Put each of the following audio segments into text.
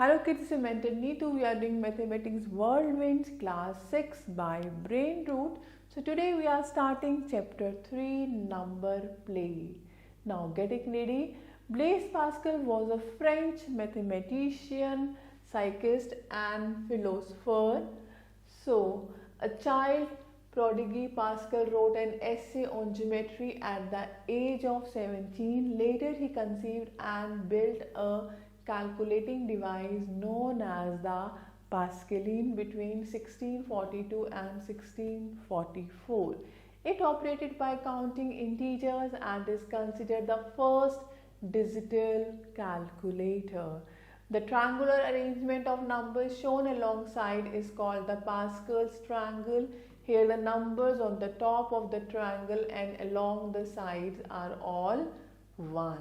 Hello kids, I'm Neetu. We are doing Mathematics Whirlwinds class 6 by Brain Root. So today we are starting chapter 3, number play. Now getting ready. Blaise Pascal was a French mathematician, psychist and philosopher. So a child prodigy, Pascal wrote an essay on geometry at the age of 17. Later he conceived and built a calculating device known as the Pascaline between 1642 and 1644. It operated by counting integers and is considered the first digital calculator. The triangular arrangement of numbers shown alongside is called the Pascal's triangle. Here the numbers on the top of the triangle and along the sides are all 1.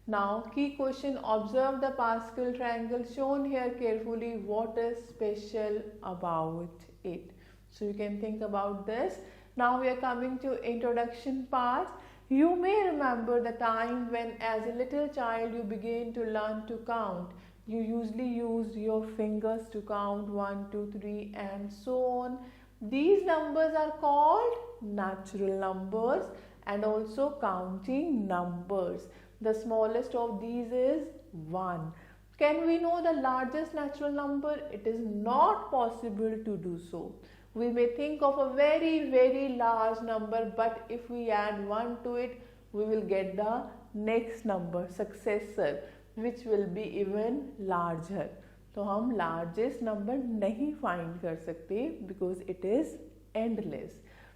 Now key question, observe the Pascal triangle shown here carefully. What is special about it? So you can think about this. Now we are coming to introduction part. You may remember the time when as a little child you began to learn to count. You usually used your fingers to count 1, 2, 3 and so on. These numbers are called natural numbers and also counting numbers. The smallest of these is 1. Can we know the largest natural number? It is not possible to do so. We may think of a very large number, but if we add 1 to it, we will get the next number, successor, which will be even larger. तो हम largest number नहीं find कर सकते because it is endless.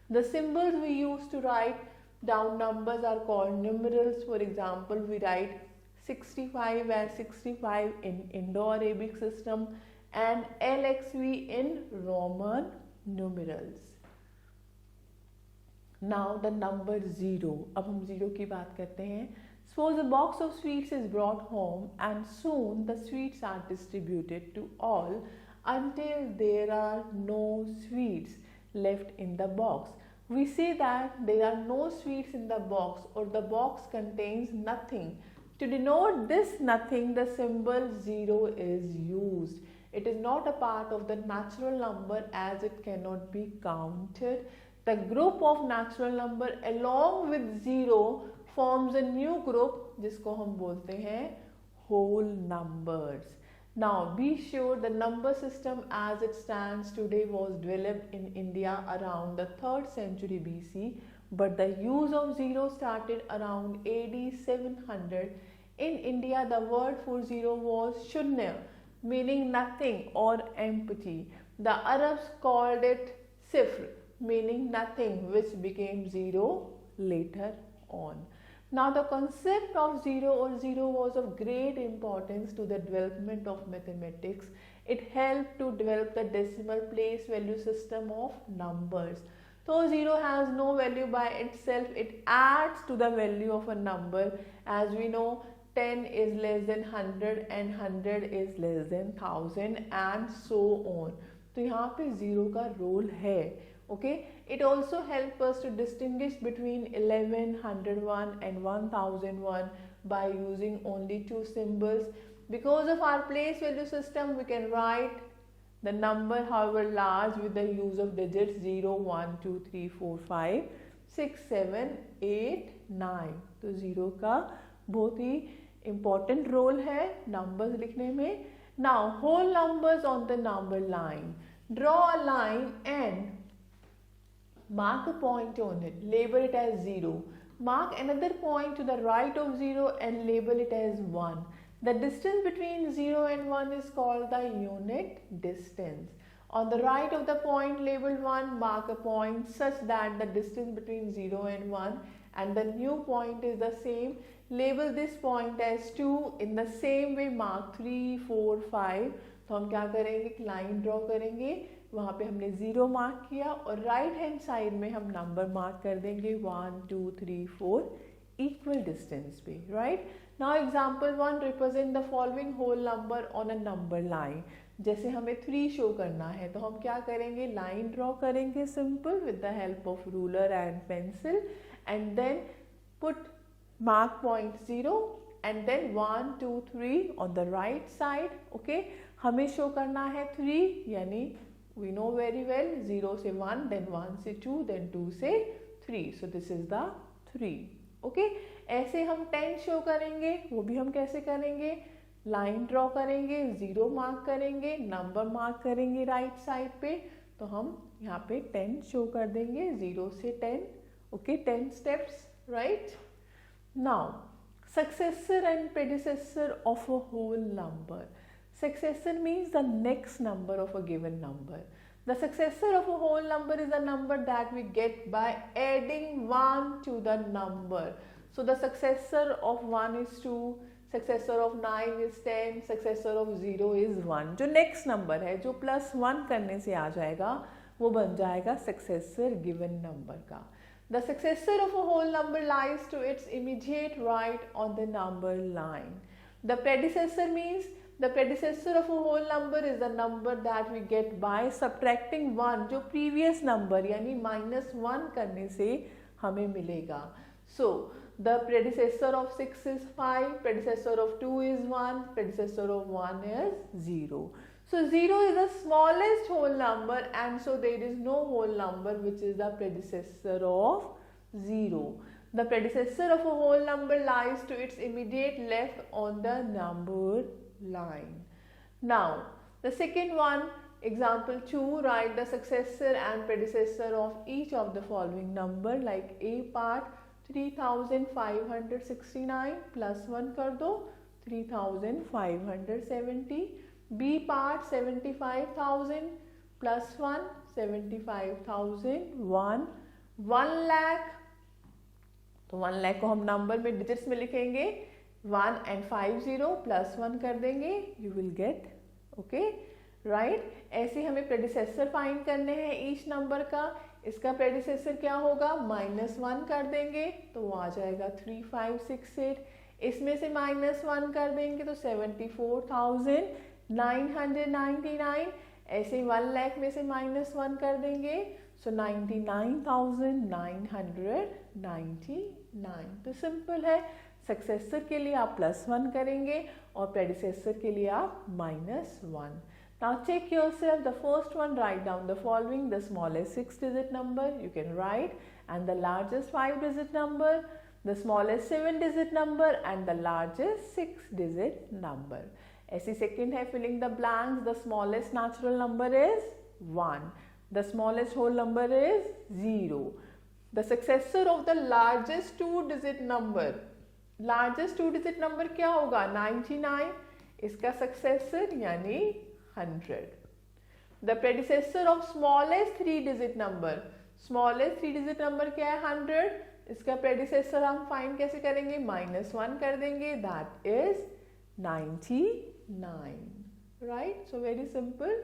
The symbols we use to write down numbers are called numerals. For example, we write 65 as 65 in Indo-Arabic system and LXV in Roman numerals. Now the number 0. अब हम 0 की बात करते हैं. Suppose a box of sweets is brought home and soon the sweets are distributed to all until there are no sweets left in the box. We say that there are no sweets in the box or the box contains nothing. To denote this nothing, the symbol 0 is used. It is not a part of the natural number as it cannot be counted. The group of natural number along with 0 forms a new group जिसको हम बोलते हैं whole numbers. Now be sure the number system as it stands today was developed in India around the 3rd century BC, but the use of 0 started around AD 700. In India the word for 0 was shunya, meaning nothing or empty. The Arabs called it sifr, meaning nothing, which became 0 later on. Now the concept of 0 or 0 was of great importance to the development of mathematics. It helped to develop the decimal place value system of numbers. Though 0 has no value by itself, it adds to the value of a number. As we know, 10 is less than 100 and 100 is less than 1000 and so on. तो यहाँ पे 0 का role है. Okay, it also helps us to distinguish between 11, 101 and 1001 by using only 2 symbols. Because of our place value system, we can write the number however large with the use of digits 0, 1, 2, 3, 4, 5, 6, 7, 8, 9. तो 0 का बहुत ही important role है numbers लिखने में. Now whole numbers on the number line. Draw a line and mark a point on it. Label it as 0. Mark another point to the right of 0 and label it as 1. The distance between 0 and 1 is called the unit distance. On the right of the point labeled 1, mark a point such that the distance between 0 and 1 and the new point is the same. Label this point as 2. In the same way mark 3, 4, 5. तो हम क्या करेंगे, line draw करेंगे, वहाँ पे हमने 0 mark किया और राइट हैंड साइड में हम नंबर मार्क कर देंगे 1, 2, 3, 4 इक्वल डिस्टेंस पे. Right. Now example 1, represent the following whole number on a number line. जैसे हमें 3 शो करना है तो हम क्या करेंगे, लाइन ड्रॉ करेंगे simple with the help of ruler and pencil and then put mark point 0 and then 1 2 3 on the right side. Okay, हमें शो करना है 3, यानी we know very well 0 से 1, then 1 से 2, then 2 से 3. So this is the 3. Okay, ऐसे हम 10 show करेंगे. वो भी हम कैसे करेंगे? लाइन ड्रॉ करेंगे, 0 मार्क करेंगे, नंबर मार्क करेंगे राइट साइड पे, तो हम यहाँ पे 10 शो कर देंगे 0 से 10. Okay, 10 steps, right. Now successor and predecessor of a whole number. Successor means the next number of a given number. The successor of a whole number is a number that we get by adding 1 to the number. So the successor of 1 is 2, successor of 9 is 10, successor of 0 is 1. जो next number है, जो plus 1 करने से आ जाएगा, वो बन जाएगा successor given number का. The successor of a whole number lies to its immediate right on the number line. The predecessor means the predecessor of a whole number is the number that we get by subtracting 1, जो previous number यानी -1 करने से हमें मिलेगा. So the predecessor of 6 is 5, predecessor of 2 is 1, predecessor of 1 is 0. So 0 is the smallest whole number, and so there is no whole number which is the predecessor of 0. The predecessor of a whole number lies to its immediate left on the number line. Now the second one, example 2, write the successor and predecessor of each of the following number. Like A part 3569 plus 1 कर दो 3570. B part 75,000 plus 1 75,001. 1 lakh, तो 1 lakh को हम number में digits में लिखेंगे 1 and 50 plus 1 कर देंगे, you will get. Okay, right. ऐसे हमें प्रेडिसेसर फाइंड करने हैं ईच नंबर का. इसका प्रेडिसेसर क्या होगा? -1 कर देंगे तो वो आ जाएगा 3568. इसमें से -1 कर देंगे तो 74,999. ऐसे 1 लाख में से -1 कर देंगे सो 99,999. तो सिंपल है. सक्सेसर के लिए आप +1 करेंगे और प्रेडिसेसर के लिए आप -1. Now check yourself. The first one, write down the following: the smallest 6-digit number you can write, and the largest 5-digit number, the smallest 7-digit number, and the largest 6-digit number. ऐसी second है filling the blanks. The smallest natural number is 1. The smallest whole number is 0. The successor of the largest 2-digit number. Largest 2-digit number क्या होगा? 99. इसका successor यानी 100. The predecessor of smallest 3-digit number. Smallest 3-digit number क्या है? 100. इसका predecessor हम find कैसे करेंगे? -1 कर देंगे. That is 99. Right? So very simple.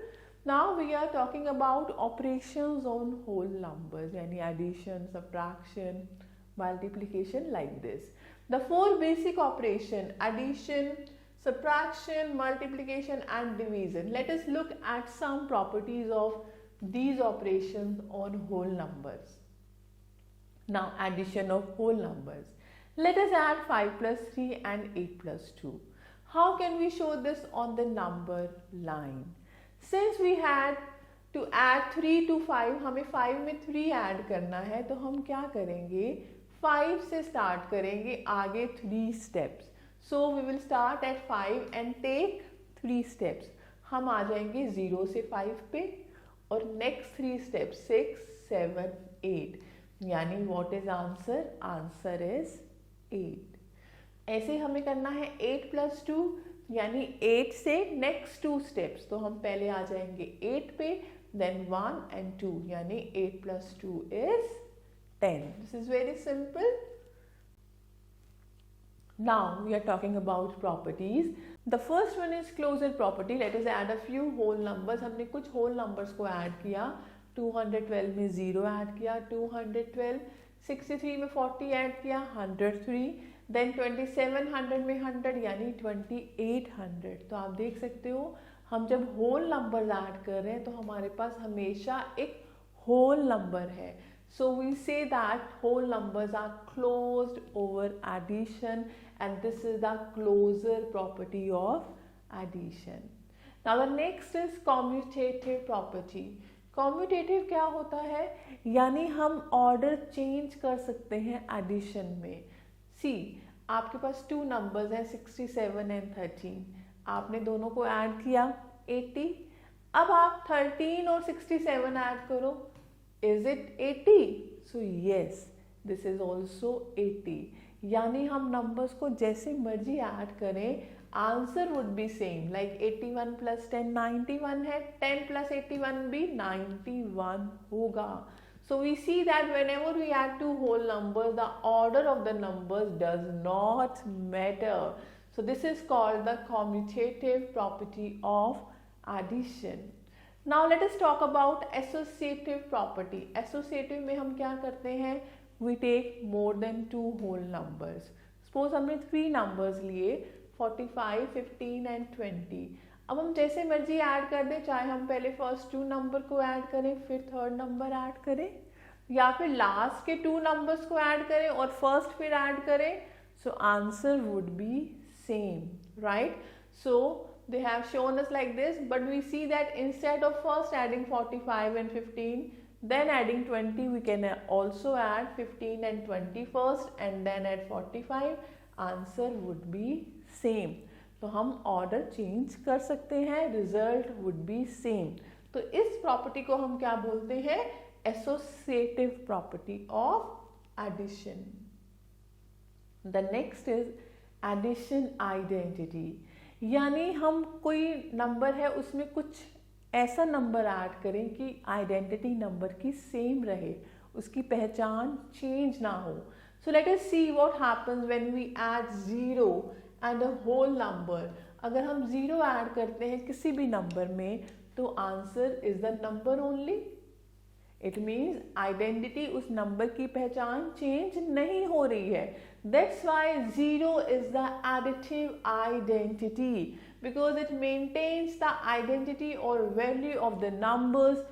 Now we are talking about operations on whole numbers, यानी addition, subtraction, multiplication, like this. The 4 basic operation: addition, subtraction, multiplication and division. Let us look at some properties of these operations on whole numbers. Now addition of whole numbers. Let us add 5 plus 3 and 8 plus 2. How can we show this on the number line? Since we had to add 3 to 5, हमें 5 में 3 add करना है, तो हम क्या करेंगे? 5 से start करेंगे आगे 3 steps. So we will start at 5 and take 3 steps. हम आ जाएंगे 0 से 5 पे और next 3 steps 6, 7, 8. यानी what is answer? Answer is 8. ऐसे हमें करना है 8 plus 2 यानी 8 से next 2 steps. तो हम पहले आ जाएंगे 8 पे, then 1 and 2 यानी 8 plus 2 is 10. This is very simple. Now we are talking about properties. The first one is closure property. Let us add a few whole numbers. हमने कुछ whole numbers को add किया. 212 में 0 add किया, 212, 63 में 40 add किया, 103, then 2700 में 100 यानी 2800. तो आप देख सकते हो हम जब whole numbers add कर रहे हैं तो हमारे पास हमेशा एक whole number है. So we say that whole numbers are closed over addition and this is the closure property of addition. Now the next is commutative property. Commutative क्या होता है, यानी हम ऑर्डर चेंज कर सकते हैं एडिशन में. सी, आपके पास टू नंबर्स हैं 67 एंड 13. आपने दोनों को ऐड किया 80. अब आप 13 और 67 ऐड करो. Is it 80? So yes, this is also 80. यानी हम नंबर्स को जैसे मर्जी ऐड करें, answer would B same. Like 81 plus 10 91 है, 10 प्लस 81 भी 91 होगा. So we see that whenever we add two whole numbers, the order of the numbers does not matter. So this is called the commutative property of addition. Now let us talk about associative property. Associative में हम क्या करते हैं? We take more than two whole numbers. Suppose हमने 3 numbers लिए 45, 15 and 20. अब हम जैसे मर्जी ऐड कर दें, चाहे हम पहले फर्स्ट 2 नंबर को ऐड करें, फिर थर्ड नंबर ऐड करें, या फिर लास्ट के 2 नंबर्स को ऐड करें और फर्स्ट फिर ऐड करें. So answer would B same, right? So they have shown us like this, but we see that instead of first adding 45 and 15, then adding 20, we can also add 15 and 20 first and then add 45. Answer would be same. तो हम order change कर सकते हैं, result would be same. तो इस property को हम क्या बोलते हैं? Associative property of addition. The next is addition identity. यानी हम कोई नंबर है उसमें कुछ ऐसा नंबर ऐड करें कि आइडेंटिटी नंबर की सेम रहे, उसकी पहचान चेंज ना हो. So let us see what happens when we add 0 and a whole number. अगर हम 0 ऐड करते हैं किसी भी नंबर में, तो answer is the number only. It means identity, उस नंबर की पहचान चेंज नहीं हो रही है. That's why 0 is the additive identity, because it maintains the identity or value of the numbers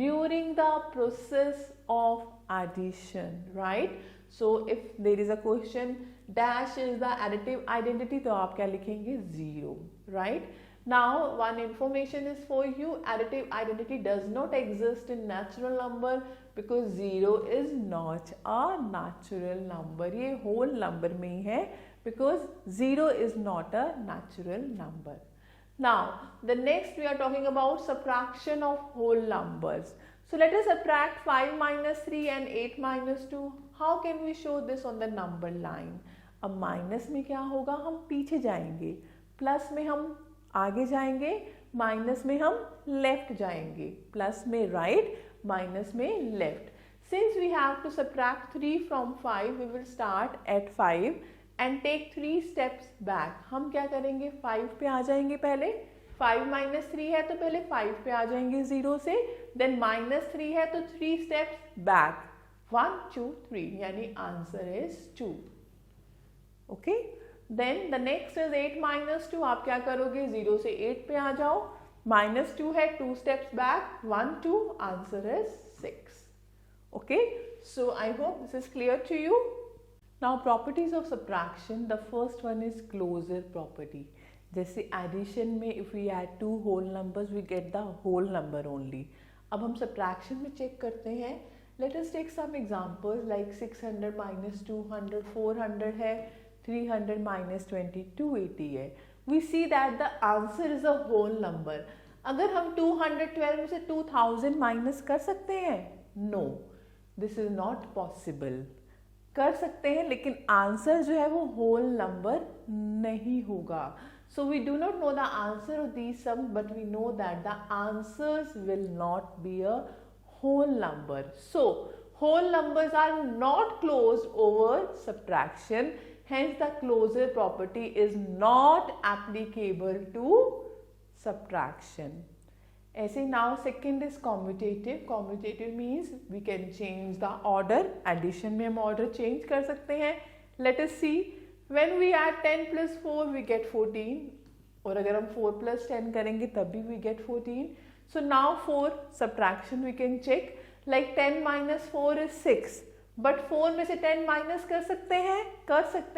during the process of addition, right? So if there is a question, dash is the additive identity, तो आप क्या लिखेंगे? 0, right? Now one information is for you, additive identity does not exist in natural number because 0 is not a natural number. ये whole number में ही है because 0 is not a natural number. Now the next we are talking about subtraction of whole numbers. So let us subtract 5 minus 3 and 8 minus 2. How can we show this on the number line? अब minus में क्या होगा? हम पीछे जाएंगे, plus में हम आगे जाएंगे, माइनस में हम लेफ्ट जाएंगे. प्लस में राइट, माइनस में left. Since we have to subtract 3 from 5, we will start at 5 and take 3 steps back. हम क्या करेंगे? 5 पे आ जाएंगे पहले. 5 minus 3 है तो पहले 5 पे आ जाएंगे 0 से. Then minus 3 है तो 3 steps back. 1, 2, 3. यानी answer is 2. Okay? Then the next is 8 minus 2. आप क्या करोगे? 0 से 8 पे आ जाओ. Minus 2 है, 2 steps back. 1, 2. Answer is 6. Okay? So I hope this is clear to you. Now properties of subtraction. The first one is closure property. जैसे addition में if we add 2 whole numbers, we get the whole number only. अब हम subtraction में check करते हैं. Let us take some examples like 600 minus 200, 400 है, 300 minus 20, 280 है. We see that the answer is a whole number. अगर हम 212 में से 2000 माइनस कर सकते हैं? No, this is not possible. कर सकते हैं लेकिन आंसर जो है वो होल नंबर नहीं होगा. So we do not know the answer of these sums, but we know that the answers will not be a whole number. So whole numbers are not closed over subtraction. Hence the closure property is not applicable to subtraction. ऐसे now second is commutative. Commutative means we can change the order. Addition में हम order change कर सकते हैं. Let us see. When we add 10 plus 4 we get 14. और अगर हम 4 plus 10 करेंगे तब भी we get 14. So now for subtraction we can check. Like 10 minus 4 is 6. But 4 में से 10 माइनस कर सकते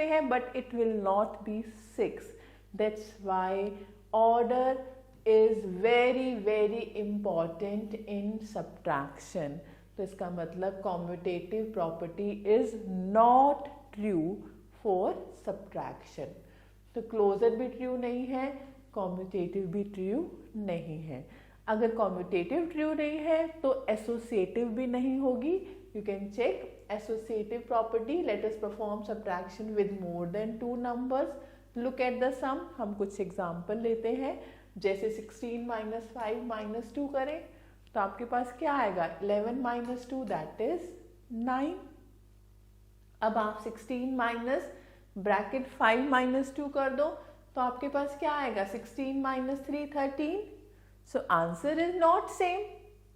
हैं, but it will not B 6. That's why order is very very important in subtraction. तो इसका मतलब commutative property is not true for subtraction. तो closure भी ट्रू नहीं है, कॉम्यूटेटिव भी ट्रू नहीं है. अगर कॉम्यूटेटिव ट्रू नहीं है तो एसोसिएटिव भी नहीं होगी. You can check associative property. Let us perform subtraction with more than 2 numbers. Look at the sum. हम कुछ एग्जाम्पल लेते हैं. जैसे 16 माइनस 5 माइनस 2 करें तो आपके पास क्या आएगा? 11 माइनस 2 दैट इज 9. अब आप 16 माइनस ब्रैकेट 5 माइनस 2 कर दो तो आपके पास क्या आएगा? 16 minus 3 13. So answer is not same.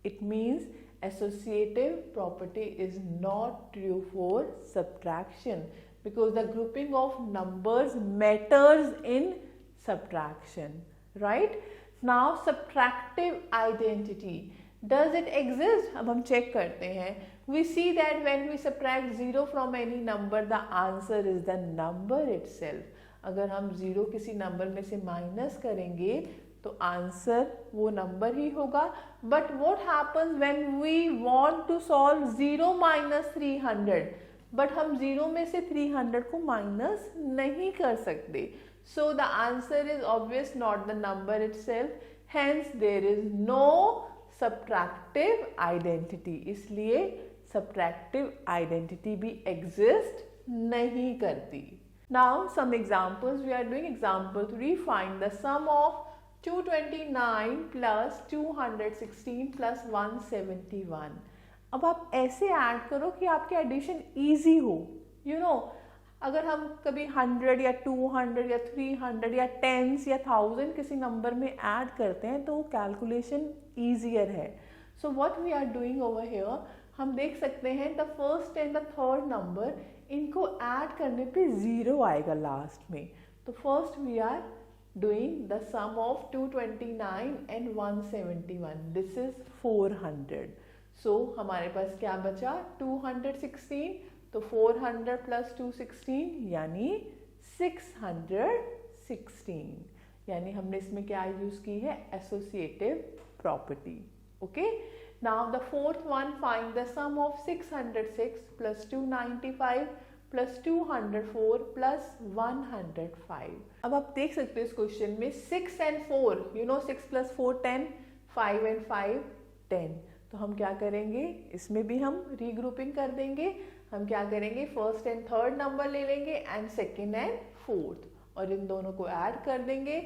It means associative property is not true for subtraction because the grouping of numbers matters in subtraction, right? Now subtractive identity. Does it exist? अब हम check करते हैं. We see that when we subtract 0 from any number, the answer is the number itself. अगर हम 0 किसी number में से minus करेंगे तो आंसर वो नंबर ही होगा. But what happens when we want to solve 0 minus 300, but हम 0 में से 300 को माइनस नहीं कर सकते. So the answer is obvious not the number itself. Hence there is no subtractive identity. इसलिए सब्ट्रैक्टिव आइडेंटिटी भी एग्जिस्ट नहीं करती. Now some examples. We are doing example 3. Find the sum of 229 plus 216 plus 171. अब आप ऐसे add करो कि आपके एडिशन इजी हो. यू नो, अगर हम कभी 100 या 200 या 300 या टेंस या 1000 किसी नंबर में ऐड करते हैं तो कैलकुलेशन ईजियर है. So what we are doing over here, हम देख सकते हैं the first and the third number, इनको ऐड करने पे 0 आएगा लास्ट में. तो first we are doing the sum of 229 and 171. This is 400. So हमारे पास क्या बचा? 216. तो 400 plus 216 यानी 616. यानी हमने इसमें क्या यूज की है? Associative property. Okay. Now the fourth one, find the sum of 606 plus 295 plus 204 plus 105. अब आप देख सकते हो इस क्वेश्चन में 6 and 4, you know 6 plus 4 10, 5 and 5 10. तो हम क्या करेंगे? इसमें भी हम रीग्रुपिंग कर देंगे. हम क्या करेंगे? फर्स्ट एंड थर्ड नंबर ले लेंगे एंड सेकेंड एंड फोर्थ और इन दोनों को ऐड कर देंगे.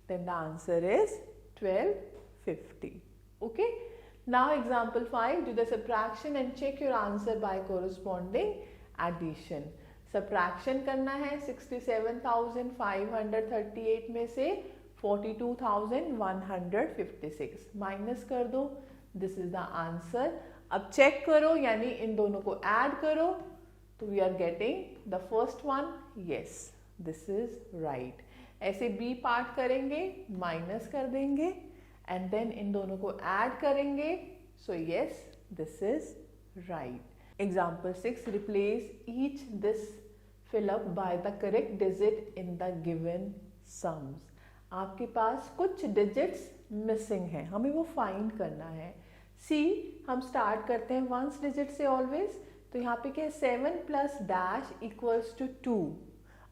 Then the answer is 1250. Okay. Now example 5. Do the subtraction and check your answer by corresponding addition. Subtraction करना है 67,538 में से 42,156 माइनस कर दो. This is the answer. अब चेक करो, यानी इन दोनों को ऐड करो तो we are getting the first one. Yes, this is right. ऐसे बी पार्ट करेंगे, माइनस कर देंगे एंड देन इन दोनों को ऐड करेंगे. So yes, this is right. Example 6. Replace each this fill up by the correct digit in the given sums. आपके पास कुछ digits missing है, हमें वो find करना है. See, हम start करते हैं ones digit से always. तो यहाँ पे क्या है? 7 plus dash equals to 2.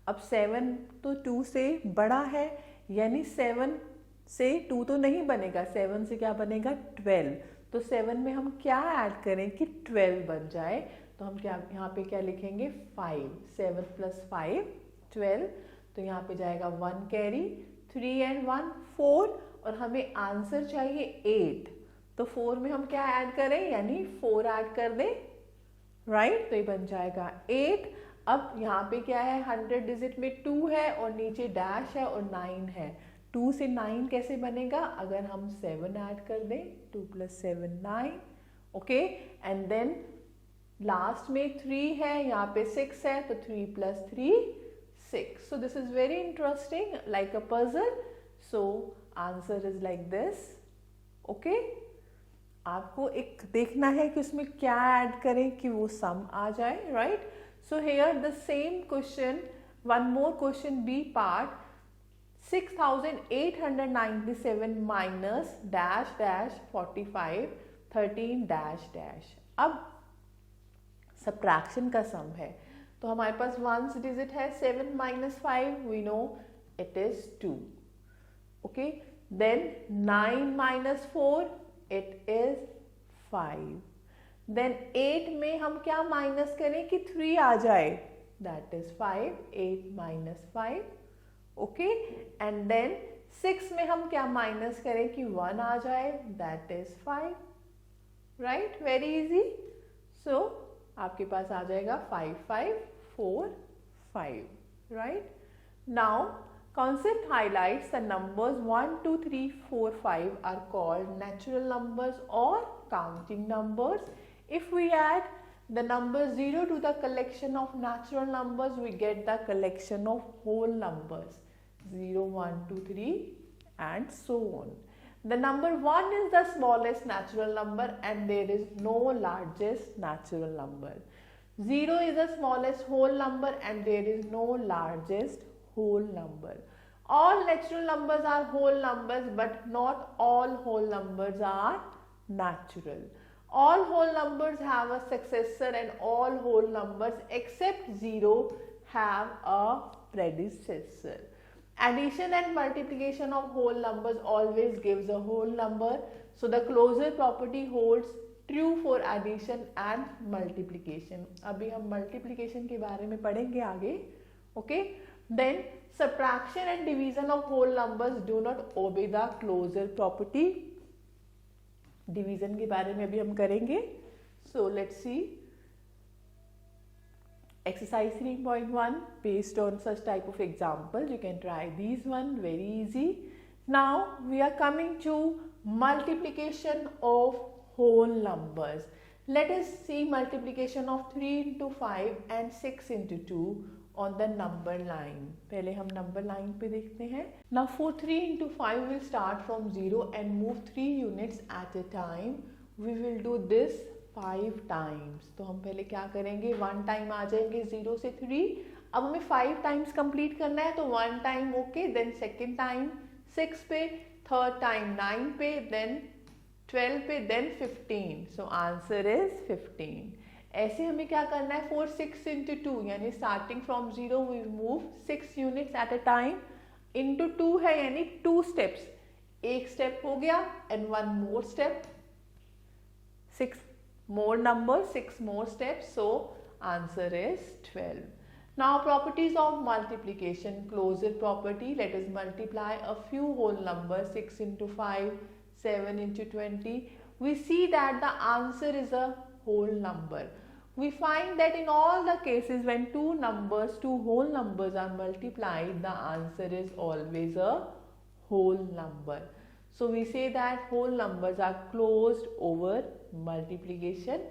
अब 7 तो 2 से बड़ा है, यानी 7 से 2 तो नहीं बनेगा. 7 से क्या बनेगा? 12. तो 7 में हम क्या ऐड करें कि 12 बन जाए? तो हम क्या यहाँ पे क्या लिखेंगे? 5. 7 प्लस 5 12. तो यहाँ पे जाएगा 1 कैरी, 3 and 1 4 और हमें आंसर चाहिए 8. तो 4 में हम क्या ऐड करें? यानी 4 ऐड कर दें, राइट. तो ये बन जाएगा 8. अब यहाँ पे क्या है? 100 डिजिट में 2 है और नीचे डैश है और 9 है. 2 से 9 कैसे बनेगा? अगर हम 7 ऐड कर दें. 2 plus 7 9. Okay. And then last में 3 है, यहाँ पे 6 है, तो 3 plus 3 6. So this is very interesting, like a puzzle. So answer is like this. Okay. आपको एक देखना है कि उसमें क्या ऐड करें कि वो सम आ जाए, right? So here the same question, one more question B part, 6897 minus dash dash 45 13 dash dash. अब सब्ट्रैक्शन का सम है, तो हमारे पास वंस डिजिट है 7 minus 5, we know it is 2, okay. Then 9 minus 4, it is 5। Then 8 में हम क्या minus करें कि 3 आ जाए, that is 5, 8 minus 5, okay. And then 6 में हम क्या माइनस करें कि 1 आ जाए, that is 5, right? Very easy. So आपके पास आ जाएगा 5 5 4 5, right? Now concept highlights the numbers 1 2 3 4 5 are called natural numbers or counting numbers. If we add the number 0 to the collection of natural numbers, we get the collection of whole numbers, 0 1 2 3 and so on. The number 1 is the smallest natural number and there is no largest natural number. 0 is the smallest whole number and there is no largest whole number. All natural numbers are whole numbers, but not all whole numbers are natural. All whole numbers have a successor and all whole numbers except 0 have a predecessor. Addition and multiplication of whole numbers always gives a whole number. So the closure property holds true for addition and multiplication. अभी हम multiplication के बारे में पढ़ेंगे आगे, okay? Then subtraction and division of whole numbers do not obey the closure property. Division के बारे में अभी हम करेंगे. So let's see. Exercise 3.1, based on such type of example, you can try these one, very easy. Now we are coming to multiplication of whole numbers. Let us see multiplication of 3 into 5 and 6 into 2 on the number line. पहले हम number line पे देखते हैं. Now for 3 into 5 we'll start from 0 and move 3 units at a time. We will do this 5 times. तो हम पहले क्या करेंगे, 1 टाइम आ जाएंगे 0 से 3. अब हमें 5 टाइम्स कंप्लीट करना है, तो 1 time okay, then second time 6 पे, थर्ड टाइम 9 पे, देन 12 पे, देन 15. So answer is 15. ऐसे हमें क्या करना है, 4 6 into 2, यानी starting from 0 we move 6 units at a time, into 2 है यानी 2 स्टेप्स, एक स्टेप हो गया and 1 more step, 6 more numbers, 6 more steps, so answer is 12. Now properties of multiplication, closure property, let us multiply a few whole numbers, 6 into 5, 7 into 20. We see that the answer is a whole number. We find that in all the cases when two whole numbers are multiplied, the answer is always a whole number. So we say that whole numbers are closed over multiplication.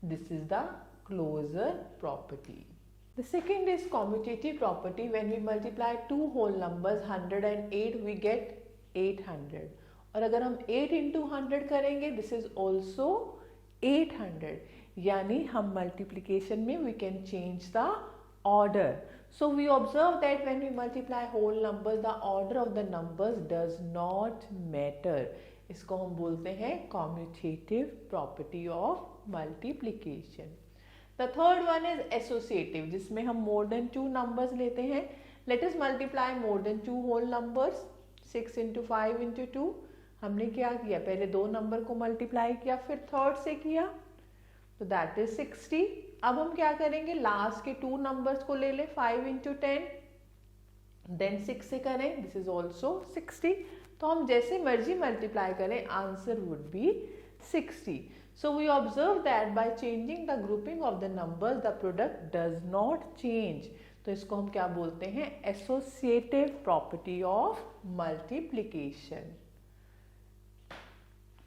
This is the closure property. The second is commutative property. When we multiply two whole numbers 108, we get 800. और अगर हम 8 into 100 करेंगे, this is also 800. यानी हम multiplication में we can change the order. So we observe that when we multiply whole numbers, the order of the numbers does not matter. इसको हम बोलते हैं commutative property of multiplication. The third one is associative, जिसमें हम more than 2 numbers लेते हैं. Let us multiply more than 2 whole numbers, 6 into 5 into 2. हमने क्या किया, पहले 2 नंबर को मल्टीप्लाई किया, फिर थर्ड से किया, तो दैट इज 60. अब हम क्या करेंगे, लास्ट के 2 नंबर्स को ले लें, 5 into 10, देन 6 से करें, दिस इज ऑल्सो 60. तो हम जैसे मर्जी मल्टीप्लाई करें, answer would B 60. So we observe that by changing the grouping of the numbers, the product does not change. तो इसको हम क्या बोलते हैं, associative property of multiplication.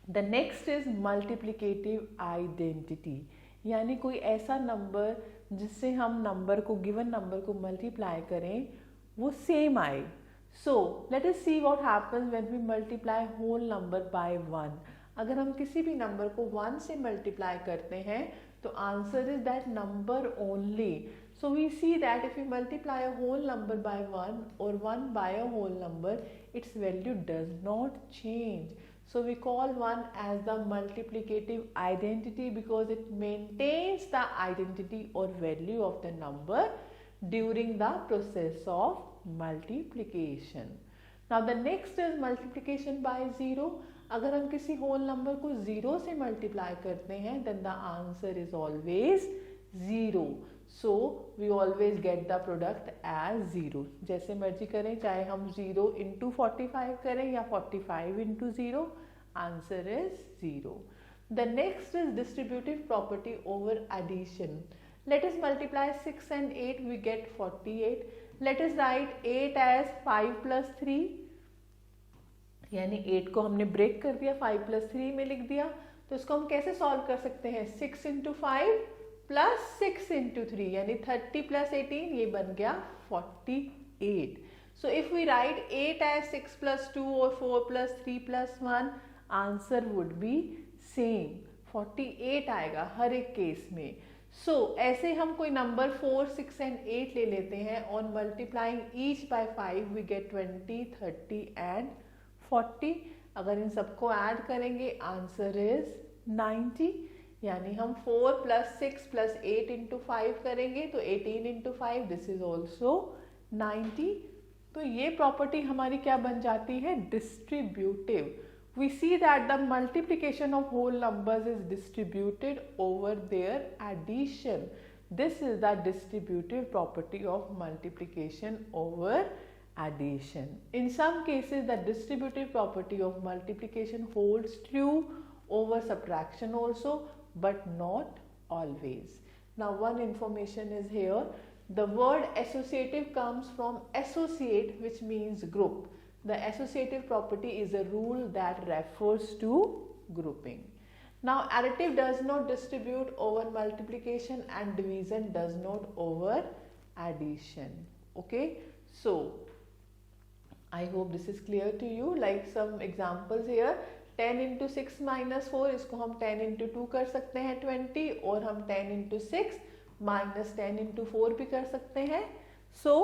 The next is multiplicative identity, यानी कोई ऐसा नंबर जिससे हम नंबर को, गिवन नंबर को मल्टीप्लाई करें, वो सेम आए. So let us see what happens when we multiply whole number by 1. अगर हम किसी भी नंबर को 1 से मल्टीप्लाई करते हैं तो answer is that number only. So we see that if we multiply a whole number by 1 or 1 by a whole number, its value does not change. So we call 1 as the multiplicative identity because it maintains the identity or value of the number during the process of multiplication. Now the next is multiplication by 0. अगर हम किसी whole number को 0 से multiply करते हैं then the answer is always 0. So we always get the product as 0. जैसे मर्जी करें, चाहे हम 0 into 45 करें या 45 into 0, answer is 0. The next is distributive property over addition. Let us multiply 6 and 8, we get 48. Let us write 8 as 5 plus 3. यानी 8 को हमने ब्रेक कर दिया, 5 plus 3 में लिख दिया. तो इसको हम कैसे सॉल्व कर सकते हैं? 6 into 5 प्लस 6 into 3 यानी 30 plus 18, ये बन गया 48. So if we write 8 as 6 plus 2 or 4 plus 3 plus 1, answer would be same, 48 आएगा हर एक केस में. So ऐसे हम कोई नंबर 4, 6 and 8 ले लेते हैं. On multiplying each by 5 we get 20, 30 and 40. अगर इन सबको ऐड करेंगे आंसर इज 90. यानी हम 4 plus 6 plus 8 into 5 करेंगे तो 18 into 5, दिस इज ऑल्सो 90. तो ये प्रॉपर्टी हमारी क्या बन जाती है? Distributive. We see that the multiplication of whole numbers is distributed over their addition. This is the distributive property of multiplication over addition. In some cases the distributive property of multiplication holds true over subtraction also, but not always. Now one information is here. The word associative comes from associate, which means group. The associative property is a rule that refers to grouping. Now additive does not distribute over multiplication and division does not over addition. Okay, so I hope this is clear to you. Like some examples here, 10 into 6 minus 4, इसको हम 10 into 2 कर सकते हैं 20, और हम 10 into 6 minus 10 into 4 भी कर सकते हैं. So,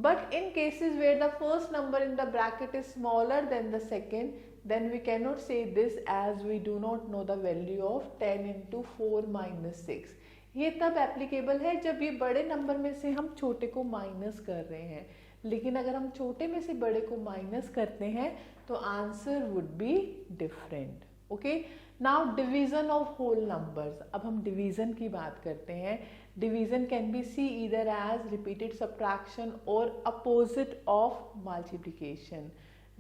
but in cases where the first number in the bracket is smaller than the second, then we cannot say this as we do not know the value of 10 into 4 minus 6. ये तब applicable है जब ये बड़े number में से हम छोटे को माइनस कर रहे हैं. लेकिन अगर हम छोटे में से बड़े को माइनस करते हैं तो answer would be different. Okay, now division of whole numbers. अब हम डिवीजन की बात करते हैं. Division can be seen either as repeated subtraction और opposite of multiplication.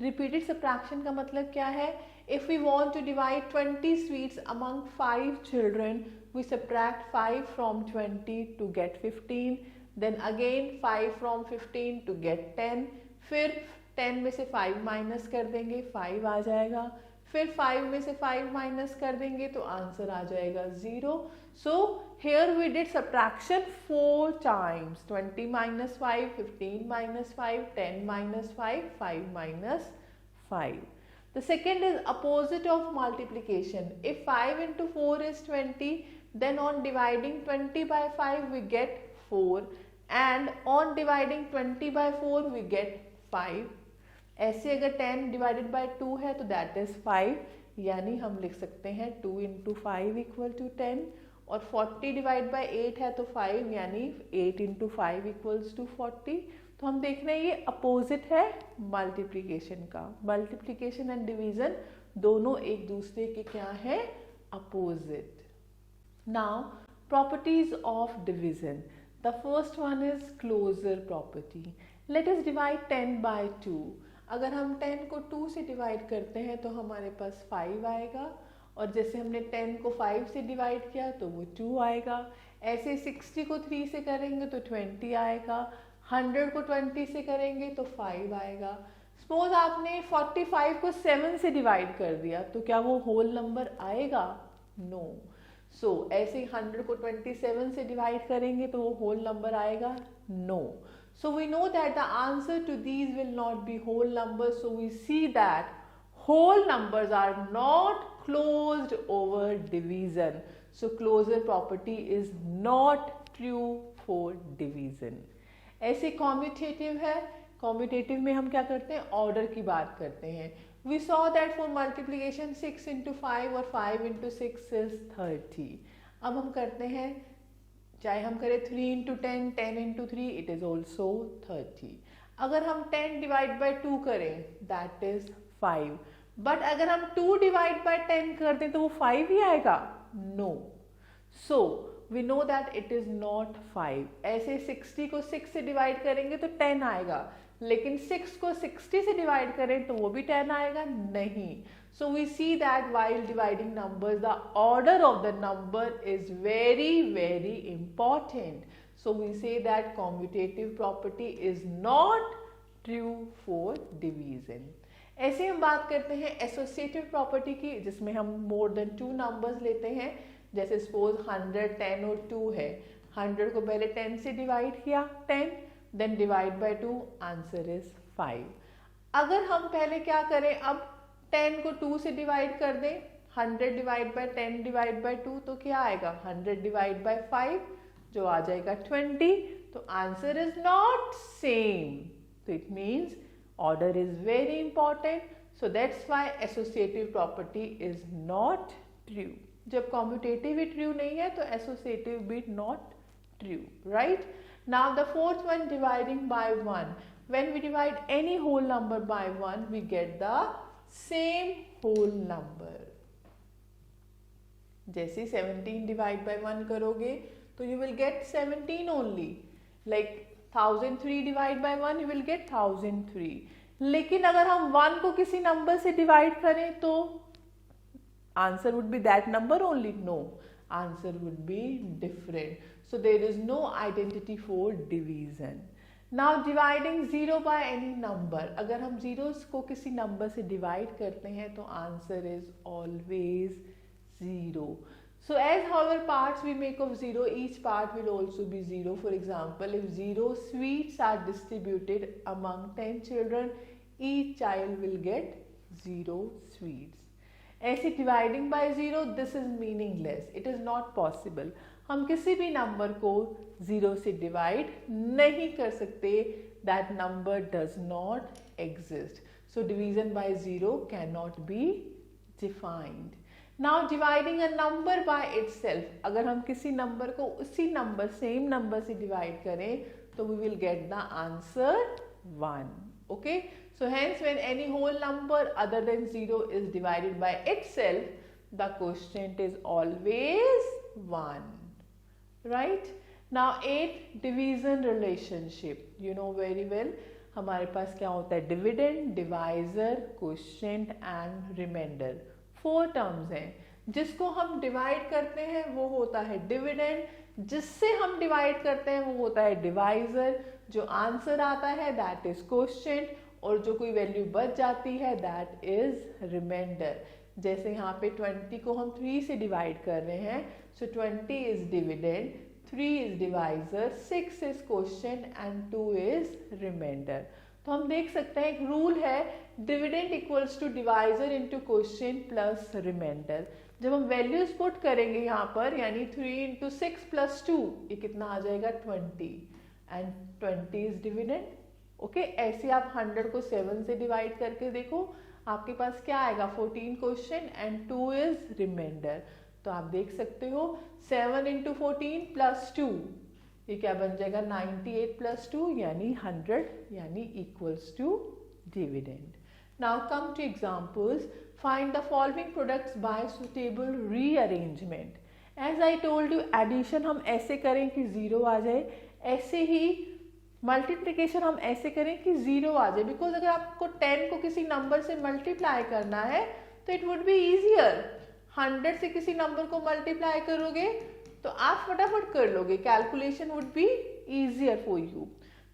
Repeated subtraction का मतलब क्या है? If we want to divide 20 sweets among 5 children, we subtract 5 from 20 to get 15. Then again 5 from 15 to get 10. फिर 10 में से 5 minus कर देंगे, 5 आ जाएगा. फिर 5 में से 5 माइनस कर देंगे तो आंसर आ जाएगा 0. So here we did subtraction 4 times. 20 minus 5, 15 minus 5, 10 minus 5, 5 minus 5. The second is opposite of multiplication. If 5 into 4 is 20, then on dividing 20 by 5 we get 4. And on dividing 20 by 4 we get 5. ऐसे अगर 10 divided by 2 है तो that is 5. यानी हम लिख सकते हैं 2 into 5 equal to 10. और 40 divided by 8 है तो 5, यानी 8 into 5 equals to 40. तो हम देख रहे हैं ये अपोजिट है मल्टीप्लीकेशन का. मल्टीप्लीकेशन एंड डिवीजन दोनों एक दूसरे के क्या है? Opposite. Now properties of division. The first one is closure property. Let us divide 10 by 2. अगर हम 10 को 2 से डिवाइड करते हैं तो हमारे पास 5 आएगा, और जैसे हमने 10 को 5 से डिवाइड किया तो वो 2 आएगा. ऐसे 60 को 3 से करेंगे तो 20 आएगा. 100 को 20 से करेंगे तो 5 आएगा. सपोज आपने 45 को 7 से डिवाइड कर दिया तो क्या वो होल नंबर आएगा? नो. सो ऐसे 100 को 27 से डिवाइड करेंगे तो वो होल नंबर आएगा? No. So we know that the answer to these will not be whole number. So we see that whole numbers are not closed over division. So closure property is not true for division. ऐसे commutative है, commutative में हम क्या करते हैं, order की बात करते हैं. We saw that for multiplication 6 into 5 और 5 into 6 is 30. अब हम करते हैं, चाहे हम करें 3 into 10, 10 into 3, it is also 30. अगर हम 10 डिवाइड बाई 2 करें that is 5. बट अगर हम 2 डिवाइड बाई 10 कर दें तो वो 5 ही आएगा? No. So we know that it is not 5. ऐसे 60 को 6 से डिवाइड करेंगे तो 10 आएगा, लेकिन 6 को 60 से डिवाइड करें तो वो भी 10 आएगा? नहीं. So we see that while dividing numbers, the order of the number is very, very important. So we say that commutative property is not true for division. ऐसे हम बात करते हैं associative property की, जिसमें हम more than 2 numbers लेते हैं. जैसे suppose 100, 10 और 2 है. 100 को पहले 10 से डिवाइड किया, 10, then divide by 2, answer is 5. अगर हम पहले क्या करें, अब 10 को 2 से डिवाइड कर दें, 100 डिवाइड बाय 10 डिवाइड बाय 2 तो क्या आएगा, 100 डिवाइड बाय 5 जो आ जाएगा 20. तो आंसर इज नॉट सेम. तो it means order is very important. So that's why associative property is not true. जब कॉम्यूटेटिव ही ट्रू नहीं है तो एसोसिएटिव भी not true, right? Now the fourth one, dividing by 1. When we divide any whole number by 1 we get the same whole number. जैसे 17 divide by 1 करोगे तो you will get 17 only. Like 1003 divide by 1 you will gate 1003. लेकिन अगर हम 1 को किसी number से divide करें तो answer would be that number only? No, answer would be different. So there is no identity for division. Now dividing 0 by any number. अगर हम जीरोस को किसी नंबर से डिवाइड करते हैं तो answer is always 0. So as however parts we make of 0, each part will also be 0. For example, if 0 sweets are distributed among 10 children, each child will get 0 sweets. ऐसे dividing by 0, this is meaningless. It is not possible. हम किसी भी number को 0 से divide नहीं कर सकते. That number does not exist. So division by 0 cannot be defined. Now dividing a number by itself. अगर हम किसी नंबर को उसी नंबर, सेम नंबर से डिवाइड करें तो we will get the answer 1. Okay? So hence when any whole number other than 0 is divided by itself, the quotient is always 1. Right? Now 8, division relationship. You know very well. हमारे पास क्या होता है, dividend, divisor, quotient and remainder. 4 terms हैं. जिसको हम divide करते हैं वो होता है डिविडेंड, जिससे हम डिवाइड करते हैं वो होता है डिवाइजर, जो आंसर आता है दैट इज क्वोशिएंट, और जो कोई वैल्यू बच जाती है दैट इज रिमाइंडर. जैसे यहाँ पे 20 को हम 3 से डिवाइड कर रहे हैं, so 20 is dividend, 3 is divisor, 6 is quotient and 2 is remainder. तो हम देख सकते हैं एक रूल है, dividend equals to divisor into quotient plus remainder. जब हम वैल्यूज पुट करेंगे यहाँ पर, यानी 3 इंटू 6 प्लस 2, ये कितना आ जाएगा 20, एंड 20 इज डिविडेंड. ओके, ऐसे आप 100 को 7 से डिवाइड करके देखो, आपके पास क्या आएगा, 14 क्वोशिएंट एंड 2 इज रिमाइंडर. तो आप देख सकते हो 7 इंटू 14 प्लस 2, ये क्या बन जाएगा 98 प्लस 2 यानी 100, यानी equals to dividend. Now come to examples. Find the following products by suitable rearrangement. As I told you, addition हम ऐसे करें कि 0 आ जाए, ऐसे ही मल्टीप्लिकेशन हम ऐसे करें कि 0 आ जाए. बिकॉज अगर आपको 10 को किसी नंबर से मल्टीप्लाई करना है तो इट वुड बी ईजियर. 100 से किसी नंबर को मल्टीप्लाई करोगे तो आप फटाफट कर लोगे, calculation would be easier for you.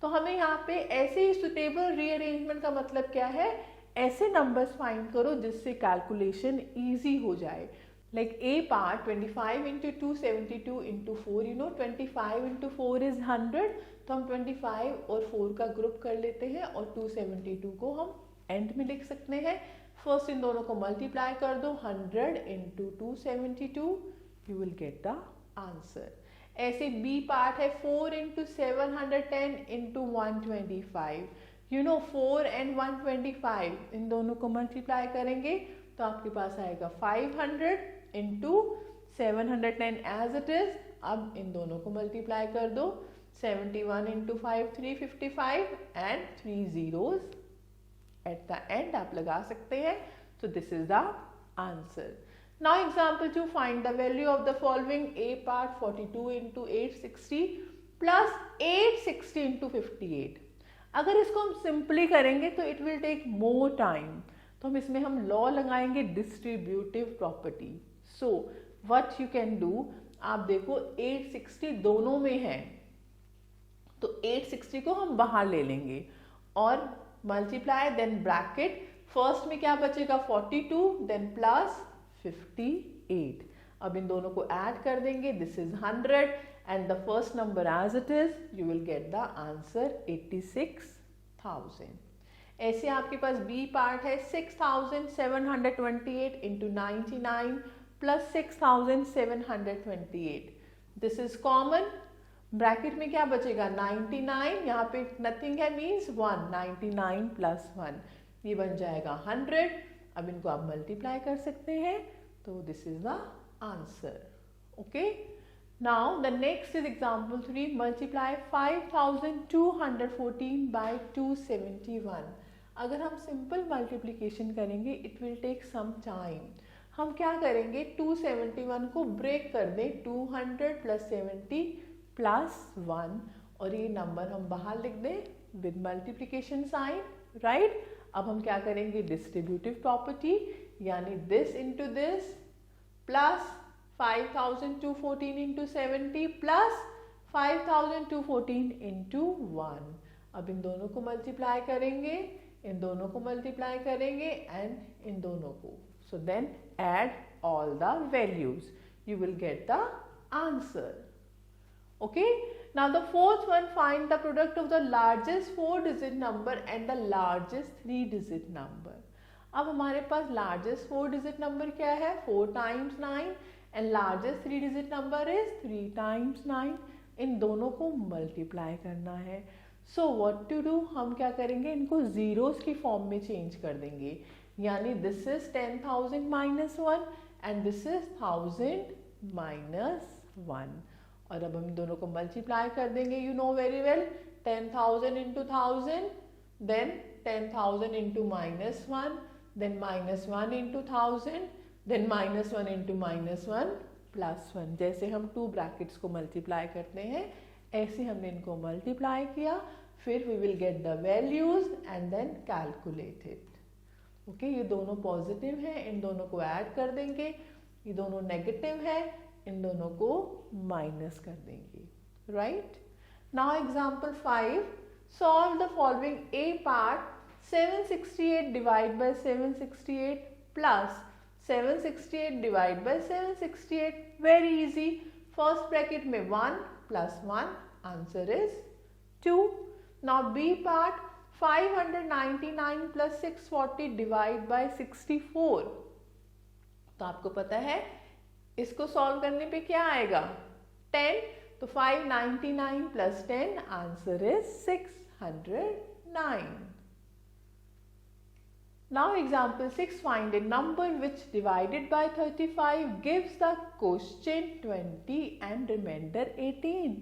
तो हमें यहाँ पे ऐसे ही सुटेबल रीअरेंजमेंट का मतलब क्या है, ऐसे नंबर्स फाइंड करो जिससे कैलकुलेशन ईजी हो जाए. Like a part 25 into 2 72 into 4, you know 25 into 4 is 100. तो हम 25 और 4 का ग्रुप कर लेते हैं और 272 को हम एंड में लिख सकते हैं. फर्स्ट इन दोनों को मल्टीप्लाई कर दो, 100 into 272, you will get the answer. ऐसे बी पार्ट है 4 into 710 into 125, you know 4 and 125 इन दोनों को मल्टीप्लाई करेंगे तो आपके पास आएगा 500 इंटू 710 एज इट इज। अब इन दोनों को मल्टीप्लाई कर दो, 71 into 5 355 and 3 zeros at the end आप लगा सकते हैं। तो this is the answer. Now example 2, find the value of the following. A part 42 into 860 plus 860 into 58। अगर इसको हम सिंपली करेंगे तो it will take more time, तो हम इसमें हम लॉ लगाएंगे distributive property. So what you can do, आप देखो 860 दोनों में है तो 860 को हम बाहर ले लेंगे और मल्टीप्लाई देन ब्रैकेट, फर्स्ट में क्या बचेगा 42 देन प्लस 58। अब इन दोनों को ऐड कर देंगे, this is 100 and the first number as it is, you will get the answer 86,000। ऐसे आपके पास बी पार्ट है 6,728 into 99 plus 6,728, this is common. Bracket में क्या बचेगा 99, यहाँ पे नथिंग है मीन्स 1, 99 प्लस 1, ये बन जाएगा 100। अब इनको आप मल्टीप्लाई कर सकते हैं तो this is the answer. Okay, now the next is example 3, multiply 5,214 by 271। अगर हम सिंपल मल्टीप्लीकेशन करेंगे it will take some time. हम क्या करेंगे 271 को ब्रेक कर दें, 200 प्लस 70 प्लस 1 और ये नंबर हम बाहर लिख दें विद मल्टीप्लिकेशन साइन, राइट। अब हम क्या करेंगे डिस्ट्रीब्यूटिव प्रॉपर्टी, यानी this into this plus 5,214 into 70 plus 5,214 into 1। अब इन दोनों को मल्टीप्लाई करेंगे, इन दोनों को मल्टीप्लाई करेंगे एंड इन दोनों को, so then add all the values, you will get the answer. Okay, now the fourth one, find the product of the largest 4-digit number and the largest 3-digit number. अब हमारे पास largest 4-digit number क्या है 4 times 9 and largest 3-digit number is 3 times 9। इन दोनों को multiply करना है। So what to do, हम क्या करेंगे इनको जीरोस की फॉर्म में चेंज कर देंगे, यानी this is 10,000 minus 1 and this is 1000 minus 1। और अब हम दोनों को मल्टीप्लाई कर देंगे, you know very well 10,000 into 1000 then 10,000 into minus 1 then minus 1 into 1000 then minus 1 into minus 1 plus 1। जैसे हम 2 ब्रैकेट्स को मल्टीप्लाई करते हैं ऐसे हमने इनको मल्टीप्लाई किया, फिर we will get the values and then calculate it. Okay, ये दोनों पॉजिटिव है, इन दोनों को ऐड कर देंगे, ये दोनों नेगेटिव है, इन दोनों को माइनस कर देंगे, right. Now example 5, solve the following. A part 768 divide by 768 plus 768 divide by 768, very easy. First bracket में 1 plus 1, answer is 2। Now B part 599 plus 640 divide by 64। तो आपको पता है इसको सॉल्व करने पे क्या आएगा 10, तो 599 plus 10, answer is 609। Now example 6, find a number which divided by 35 gives the quotient 20 and remainder 18।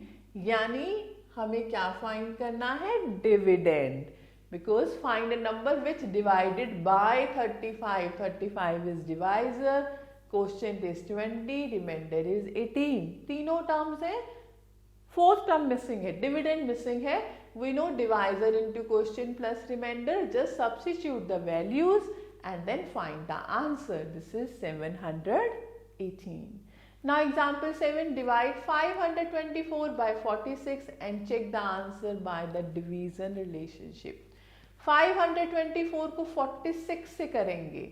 यानी हमें क्या फाइंड करना है dividend, because find a number which divided by 35, 35 is divisor, quotient is 20, remainder is 18। तीनों terms है, fourth term missing है, dividend missing है। We know divisor into quotient plus remainder, just substitute the values and then find the answer. This is 718. Now example 7, divide 524 by 46 and check the answer by the division relationship। 524 को 46 से करेंगे,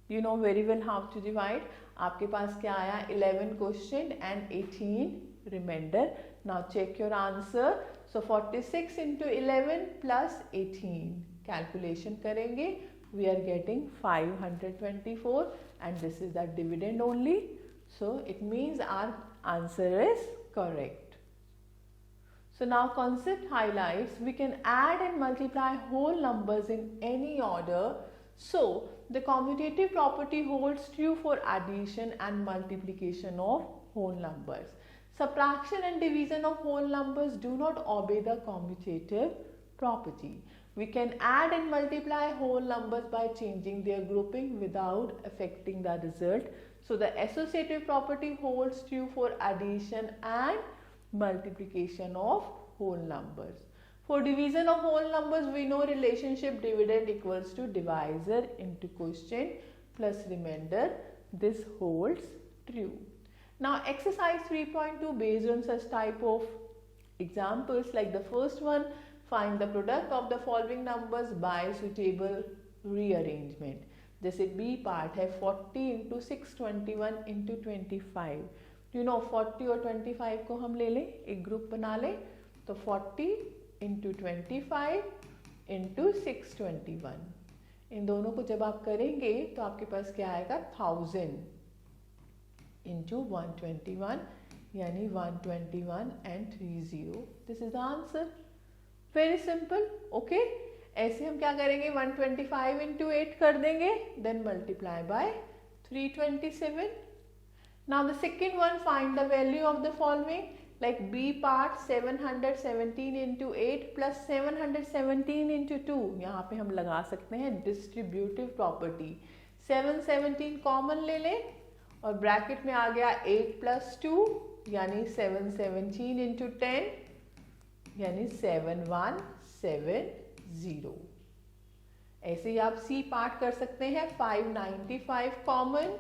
you know very well how to divide। आपके पास क्या आया 11 quotient and 18 remainder। Now check your answer। So 46 into 11 plus 18, calculation करेंगे we are getting 524 and this is the dividend only. So it means our answer is correct. So now concept highlights, we can add and multiply whole numbers in any order. So the commutative property holds true for addition and multiplication of whole numbers. Subtraction and division of whole numbers do not obey the commutative property. We can add and multiply whole numbers by changing their grouping without affecting the result. So the associative property holds true for addition and multiplication of whole numbers. For division of whole numbers, we know relationship dividend equals to divisor into quotient plus remainder. This holds true. Now exercise 3.2 based on such type of examples like the first one, find the product of the following numbers by suitable rearrangement. जैसे B part है 40 into 621 into 25. You know 40 और 25 को हम ले लें, एक group बना लें. तो 40 इंटू 25 इंटू 621, इन दोनों को जब आप करेंगे तो आपके पास क्या आएगा 1000 इंटू 121 यानी 121 and 30. This is the answer. Very simple. Okay, ऐसे हम क्या करेंगे 125 इंटू 8 कर देंगे, then multiply by 327. Now the second one, find the value of the following. Like B part 717 into 8 plus 717 into 2. यहाँ पे हम लगा सकते हैं डिस्ट्रीब्यूटिव प्रॉपर्टी. 717 कॉमन ले लें और ब्रैकेट में आ गया 8 प्लस 2 यानी 717 इंटू 10 यानी 7170. ऐसे ही आप सी पार्ट कर सकते हैं. 595 common,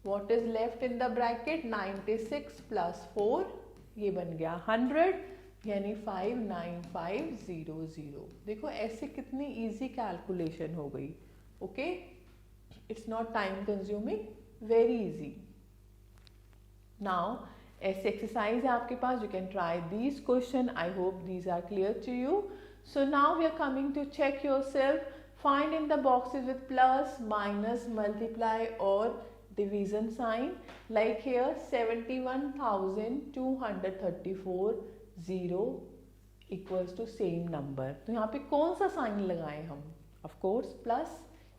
what is left in the bracket 96 plus 4, ये बन गया 100 यानी 59500. देखो ऐसे कितनी इजी कैलकुलेशन हो गई. Okay, it's not time consuming, very easy. Now ऐसे एक्सरसाइज है आपके पास, you can try these question. I hope these are clear to you. So now we are coming to check yourself. Find in the boxes with plus, minus, multiply or division sign. Like here 71,234 0 equals to same number. तो यहाँ पे कौन सा sign लगाएं हम? Of course plus,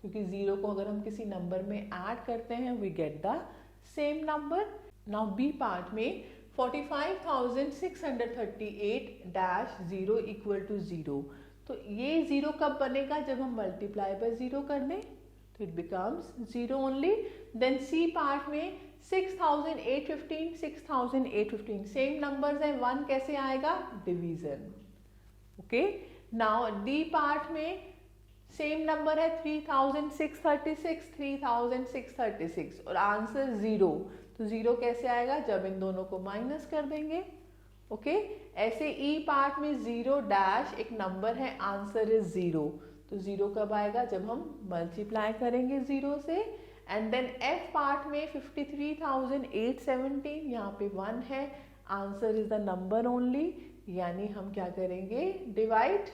क्योंकि 0 को अगर हम किसी नंबर में ऐड करते हैं we get the same number. Now B part में 45,638-0 इक्वल टू 0. तो ये 0 कब बनेगा? जब हम मल्टीप्लाई बाय 0 कर दें तो it becomes 0 only. Then C part में 6,815 सेम नंबर्स हैं, 1 कैसे आएगा? Division. Okay, now D part में सेम नंबर है 3,636 और आंसर 0. तो 0 कैसे आएगा? जब इन दोनों को माइनस कर देंगे. ओके, ऐसे ई पार्ट में 0 डैश एक नंबर है, आंसर इज 0. तो 0 कब आएगा? जब हम मल्टीप्लाई करेंगे 0 से. एंड देन एफ पार्ट में 53,817, यहाँ पे 1 है, answer is the number only. यानी हम क्या करेंगे? डिवाइड.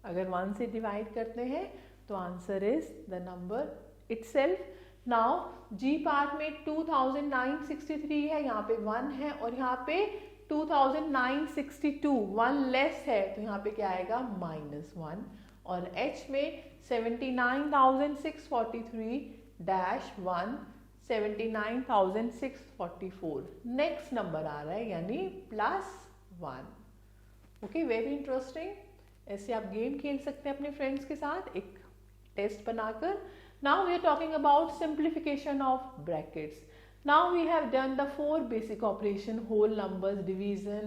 अगर 1 से डिवाइड करते हैं तो answer is the number itself. Now G part में 2,963 है, यहाँ पे 1 है और यहाँ पे 2,962, 1 लेस है तो यहाँ पे क्या आएगा? -1. और एच में 79,643-1 79,644 नेक्स्ट नंबर आ रहा है यानी +1. Okay, very interesting. ऐसे आप गेम खेल सकते हैं अपने फ्रेंड्स के साथ एक टेस्ट बनाकर. Now we are talking about simplification of brackets. Now we have done the 4 basic operation: whole numbers, division,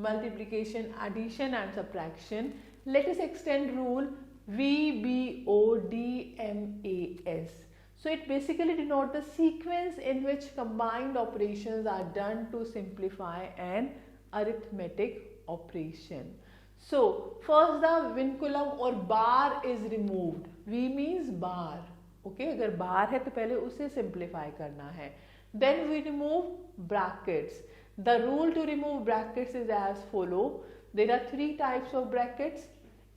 multiplication, addition and subtraction. Let us extend rule VBODMAS. So it basically denotes the sequence in which combined operations are done to simplify an arithmetic operation. So first the vinculum or bar is removed. V means bar. Okay, अगर bar है तो पहले उसे simplify करना है. Then we remove brackets. The rule to remove brackets is as follow. There are 3 types of brackets.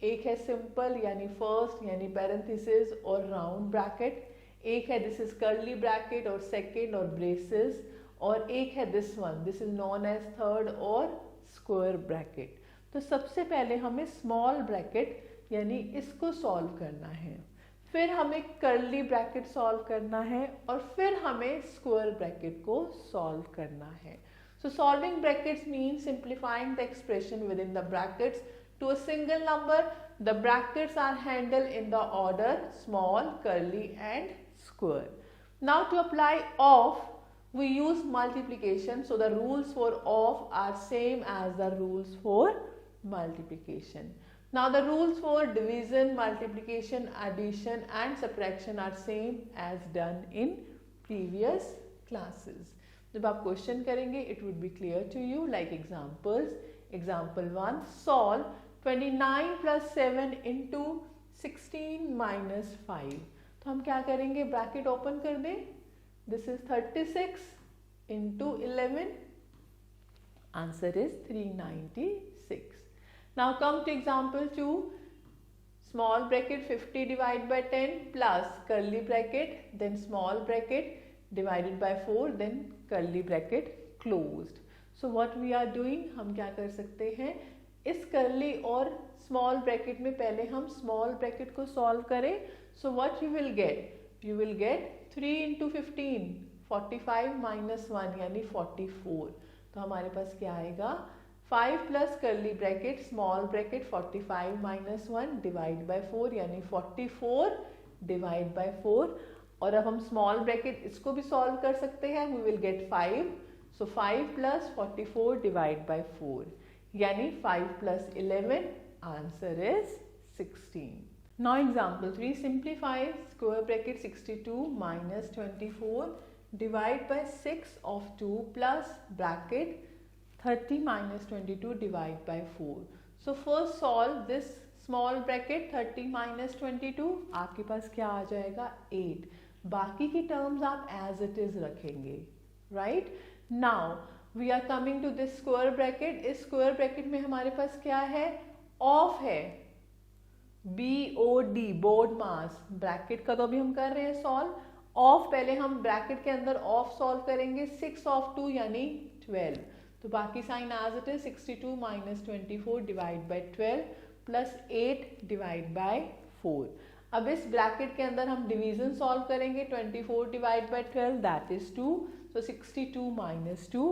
एक है simple यानी फर्स्ट यानी पैरेंथेसिस और राउंड ब्रैकेट, एक है दिस इज कर्ली ब्रैकेट और सेकेंड और ब्रेसेस, और एक है this one, this is known as third और स्क्वायर ब्रैकेट। तो सबसे पहले हमें स्मॉल ब्रैकेट यानी इसको सॉल्व करना है, फिर हमें कर्ली ब्रैकेट सॉल्व करना है और फिर हमें स्क्वायर ब्रैकेट को सॉल्व करना है। So solving brackets means simplifying the expression within the brackets to a single number. The brackets are handled in the order small, curly and square. Now to apply of, we use multiplication. So the rules for of are same as the rules for multiplication. Now the rules for division, multiplication, addition and subtraction are same as done in previous classes. जब आप question करेंगे it would be clear to you, like examples. Example 1, solve 29 plus 7 into 16 minus 5। तो हम क्या करेंगे, bracket open कर दें, this is 36 into 11, answer is 396। Now come to example 2, small bracket 50 divide by 10 plus curly bracket then small bracket divided by 4 then curly bracket closed. So what we are doing, हम क्या कर सकते हैं, इस curly और small bracket में पहले हम small bracket को solve करें। So what you will get 3 into 15, 45 minus 1 यानी 44। तो हमारे पास क्या आएगा, 5 plus curly bracket small bracket 45 minus 1 divide by 4 यानी 44 divide by 4। और अब हम स्मॉल ब्रैकेट इसको भी सॉल्व कर सकते हैं, we will get 5। So 5 plus 44 divide by 4 यानी 5 plus 11, answer is 16। Now example 3, simplify square bracket 62 minus 24 divide by 6 of 2 plus bracket 30 minus 22 divide by 4। So first solve this small bracket 30 minus 22, आपके पास क्या आ जाएगा 8। बाकी की terms आप as it is रखेंगे, right. Now we are coming to this square bracket. इस square bracket में हमारे पास क्या है, ऑफ है, BOD बोर्ड मास। ब्रैकेट का तो अभी हम कर रहे हैं सॉल्व, ऑफ पहले हम ब्रैकेट के अंदर ऑफ सॉल्व करेंगे, 6 ऑफ 2 यानी 12। तो बाकी sign as it is 62 minus 24 divide by 12 plus 8 divide by 4। अब इस ब्रैकेट के अंदर हम डिवीजन सॉल्व करेंगे, 24 divide by 12 that is 2। So 62 minus 2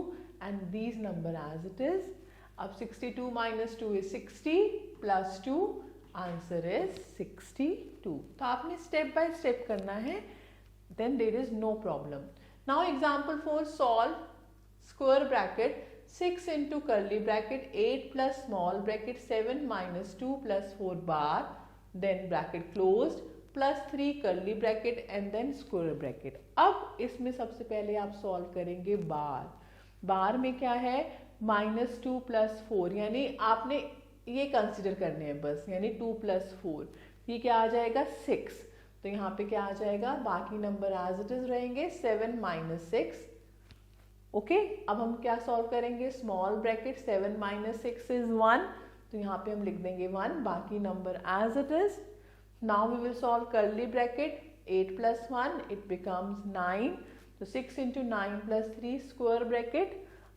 and these number as it is. अब 62 minus 2 is 60 plus 2, answer is 62। तो आपने स्टेप बाय स्टेप करना है, then there is no problem. Now example 4, solve square bracket 6 into curly bracket 8 plus small bracket 7 minus 2 plus 4 bar then bracket closed plus 3 curly bracket and then square bracket। अब इसमें सबसे पहले आप solve करेंगे बार। बार में क्या है, -2 plus 4 यानी आपने ये कंसिडर करने हैं बस, यानी 2 plus 4, ये क्या आ जाएगा 6। तो यहाँ पे क्या आ जाएगा, बाकी नंबर एज इट इज रहेंगे, 7 minus 6। ओके अब हम क्या सॉल्व करेंगे, स्मॉल ब्रैकेट 7 माइनस 6 इज 1, तो यहाँ पे हम लिख देंगे 1, बाकी number as it is. Now we will solve curly bracket 8 plus 1 it becomes 9, तो 6 into 9 प्लस 3 स्क्वायर ब्रैकेट।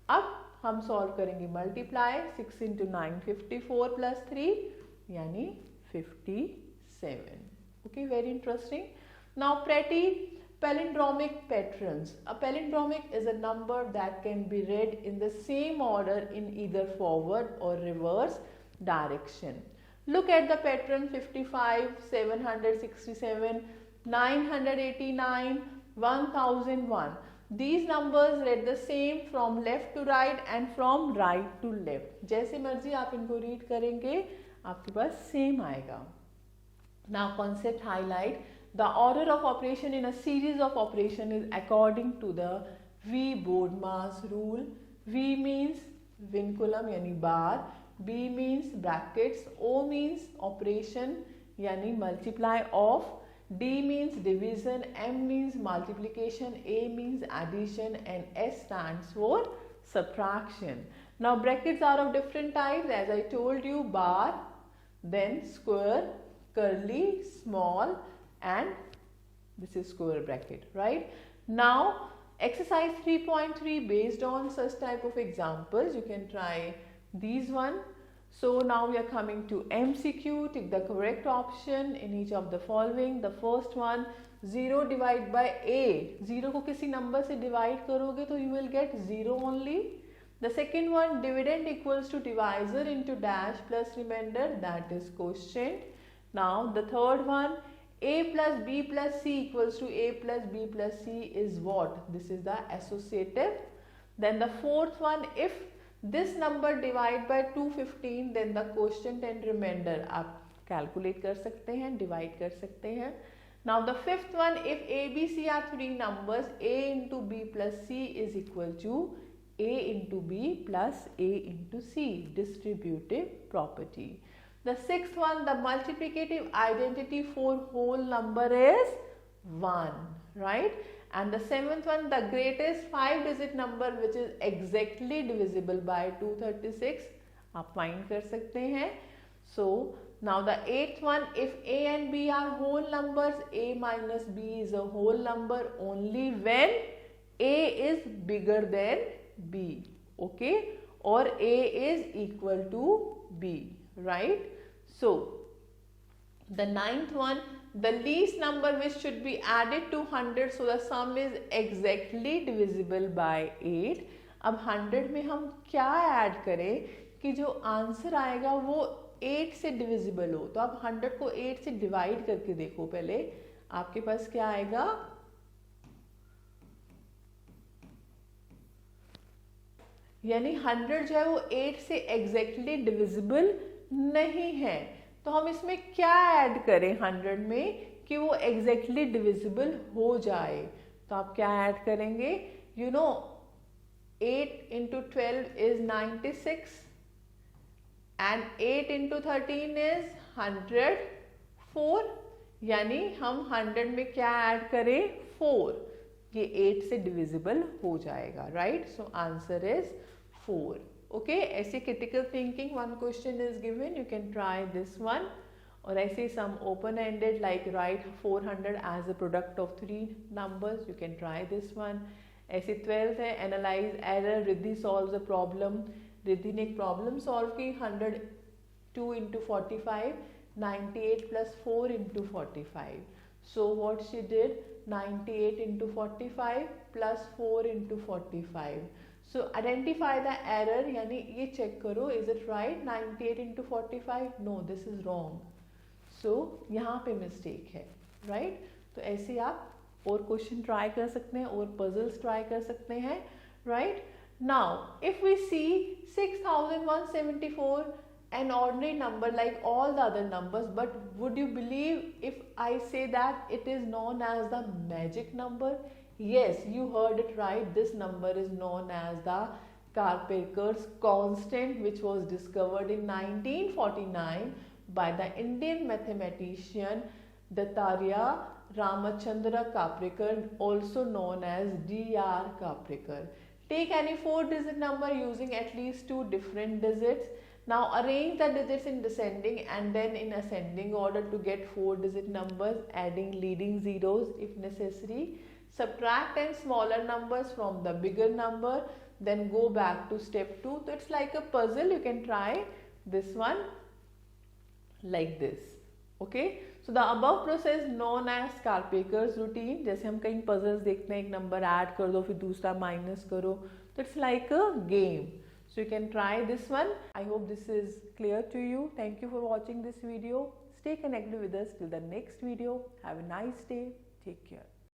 अब हम सॉल्व करेंगे मल्टीप्लाई, 6 into 9 54 प्लस 3 यानी 57। Okay very interesting. Now pretty palindromic patterns. A palindromic is a number that can be read in the same order in either forward or reverse direction. Look at the pattern 55, 767, 989, 1001. These numbers read the same from left to right and from right to left. जैसे मर्जी आप इनको read करेंगे आपके पास same आएगा। Now concept highlight. The order of operation in a series of operation is according to the V board mass rule. V means vinculum यानी बार, B means brackets, O means operation यानी multiply of, D means division, M means multiplication, A means addition and S stands for subtraction. Now brackets are of different types as I told you, bar, then square, curly, small, and this is square bracket, right? Now exercise 3.3, based on such type of examples you can try these one. So now we are coming to MCQ. Take the correct option in each of the following. The first one, 0 divide by a. 0 को किसी number से divide करोगे तो you will get 0 only. The second one, dividend equals to divisor into dash plus remainder, that is quotient. Now the third one, a plus b plus c equals to a plus b plus c is what? This is the associative. Then the fourth one, if this number divide by 215, then the quotient and remainder आप calculate कर सकते हैं, divide कर सकते हैं. Now the fifth one, if a, b, c are three numbers, a into b plus c is equal to a into b plus a into c, distributive property. The sixth one, the multiplicative identity for whole number is 1, right? And the seventh one, the greatest 5-digit number which is exactly divisible by 236, आप find कर सकते हैं. So now the eighth one, if a and b are whole numbers, a minus b is a whole number only when a is bigger than b, okay, or a is equal to b, right? So the ninth one, the least number which should be added to 100, so the sum is exactly divisible by 8. अब 100 में हम क्या add करें कि जो answer आएगा वो 8 से डिविजिबल हो. तो आप 100 को 8 से डिवाइड करके देखो. पहले आपके पास क्या आएगा, यानी 100 जो है वो 8 से एग्जैक्टली डिविजिबल नहीं है. तो हम इसमें क्या ऐड करें 100 में कि वो एग्जैक्टली डिविजिबल हो जाए. तो आप क्या ऐड करेंगे, you know 8 into 12 is 96 and 8 into 13 is 104. यानी हम 100 में क्या ऐड करें, 4. ये 8 से डिविजिबल हो जाएगा, right? So answer is 4. Okay, ऐसे critical thinking, one question is given, you can try this one. और ऐसे some open ended like write 400 as a product of 3 numbers, you can try this one. ऐसे 12th है analyze error, Riddhi solves a problem. Riddhi ने एक problem solve की, 102 into 45, 98 plus 4 into 45. So what she did, 98 into 45 plus 4 into 45. So identify the error, यानी ये check करो, is it right 98 into 45? No, this is wrong. So यहाँ पे mistake है, right? तो ऐसे आप और क्वेश्चन ट्राई कर सकते हैं और पजल्स ट्राई कर सकते हैं, right? Now if we see 6174, an ordinary number like all the other numbers, but would you believe if I say that it is known as the magic number? Yes, you heard it right. This number is known as the Karpelker's constant, which was discovered in 1949 by the Indian mathematician Dattarya Ramachandra Karpelker, also known as Dr. Karpelker. Take any 4-digit number using at least 2 different digits. Now arrange the digits in descending and then in ascending order to get 4-digit numbers, adding leading zeros if necessary. Subtract 10 smaller numbers from the bigger number, then go back to step 2. So it's like a puzzle. You can try this one like this. Okay. So the above process known as Karpelker's routine. जैसे हम कहीं puzzles देखते हैं, एक number add कर दो फिर दूसरा minus करो. So it's like a game. So you can try this one. I hope this is clear to you. Thank you for watching this video. Stay connected with us till the next video. Have a nice day. Take care.